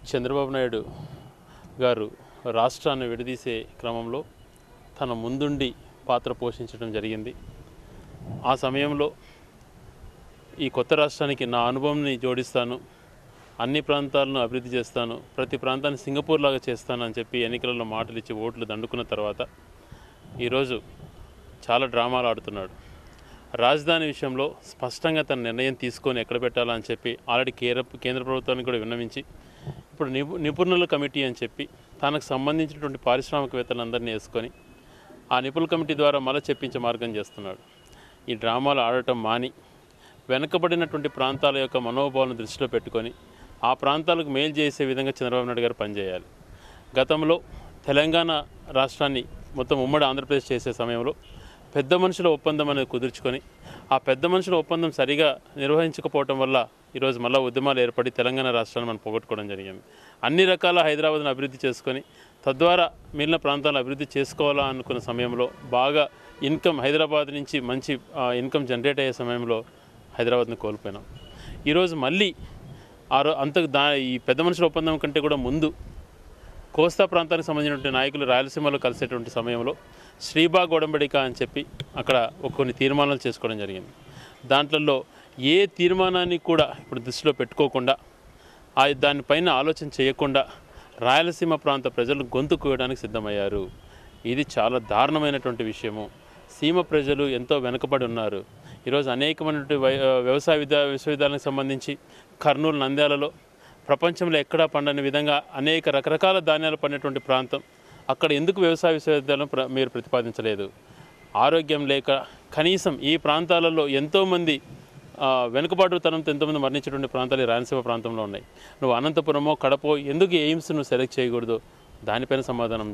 చంద్రబాబు నాయుడు గారు రాష్ట్రాన్ని విడదీసే క్రమంలో తన ముందుండి పాత్ర పోషించడం జరిగింది. ఆ సమయంలో ఈ కొత్త రాష్ట్రానికి నా అనుభవంని జోడిస్తాను, అన్ని ప్రాంతాలను అభివృద్ధి చేస్తాను, ప్రతి ప్రాంతాన్ని సింగపూర్ లాగా చేస్తానని చెప్పి ఎన్నికలలో మాటలు ఇచ్చి ఓట్లు దండుకున్న తర్వాత ఈరోజు చాలా డ్రామాలు ఆడుతున్నాడు. రాజధాని విషయంలో స్పష్టంగా తన నిర్ణయం తీసుకొని ఎక్కడ పెట్టాలని చెప్పి ఆల్రెడీ కేంద్ర ప్రభుత్వానికి కూడా విన్నవించి ఇప్పుడు నిపుణుల కమిటీ అని చెప్పి తనకు సంబంధించినటువంటి పారిశ్రామికవేత్తలందరినీ వేసుకొని ఆ నిపుణుల కమిటీ ద్వారా మళ్ళీ చెప్పించే మార్గం చేస్తున్నాడు. ఈ డ్రామాలు ఆడటం మాని వెనుకబడినటువంటి ప్రాంతాల యొక్క మనోభావాలను దృష్టిలో పెట్టుకొని ఆ ప్రాంతాలకు మేలు చేసే విధంగా చంద్రబాబు నాయుడు గారు పనిచేయాలి. గతంలో తెలంగాణ రాష్ట్రాన్ని మొత్తం ఉమ్మడి ఆంధ్రప్రదేశ్ చేసే సమయంలో పెద్ద మనుషుల ఒప్పందం అనేది కుదుర్చుకొని ఆ పెద్ద మనుషుల ఒప్పందం సరిగా నిర్వహించకపోవటం వల్ల ఈరోజు మళ్ళీ ఉద్యమాలు ఏర్పడి తెలంగాణ రాష్ట్రాన్ని మనం పోగొట్టుకోవడం జరిగింది. అన్ని రకాల హైదరాబాద్ను అభివృద్ధి చేసుకొని తద్వారా మిగిలిన ప్రాంతాలను అభివృద్ధి చేసుకోవాలా అనుకున్న సమయంలో బాగా ఇన్కమ్ హైదరాబాద్ నుంచి మంచి ఇన్కమ్ జనరేట్ అయ్యే సమయంలో హైదరాబాద్ని కోల్పోయినాం. ఈరోజు మళ్ళీ ఈ పెద్ద మనుషుల ఒప్పందం కంటే కూడా ముందు కోస్తా ప్రాంతానికి సంబంధించినటువంటి నాయకులు రాయలసీమలో కలిసేటువంటి సమయంలో శ్రీబాగ్ ఒడంబడిక అని చెప్పి అక్కడ కొన్ని తీర్మానాలు చేసుకోవడం జరిగింది. దాంట్లో ఏ తీర్మానాన్ని కూడా ఇప్పుడు దృష్టిలో పెట్టుకోకుండా దానిపైన ఆలోచన చేయకుండా రాయలసీమ ప్రాంత ప్రజలు గొంతు కోయడానికి సిద్ధమయ్యారు. ఇది చాలా దారుణమైనటువంటి విషయము. సీమ ప్రజలు ఎంతో వెనుకబడి ఉన్నారు. ఈరోజు అనేకమైనటువంటి వ్యవసాయ విశ్వవిద్యాలయానికి సంబంధించి కర్నూలు, నంద్యాలలో ప్రపంచంలో ఎక్కడా పండని విధంగా అనేక రకరకాల ధాన్యాలు పండేటువంటి ప్రాంతం. అక్కడ ఎందుకు వ్యవసాయ విశ్వవిద్యాలయం మీరు ప్రతిపాదించలేదు? ఆరోగ్యం లేక కనీసం ఈ ప్రాంతాలలో ఎంతోమంది వెనుకబాటుతనంతో ఎంతోమంది మరణించేటువంటి ప్రాంతాలు రాయలసీమ ప్రాంతంలో ఉన్నాయి. నువ్వు అనంతపురమో కడపో ఎందుకు ఎయిమ్స్ నువ్వు సెలెక్ట్ చేయకూడదు? దానిపైన సమాధానం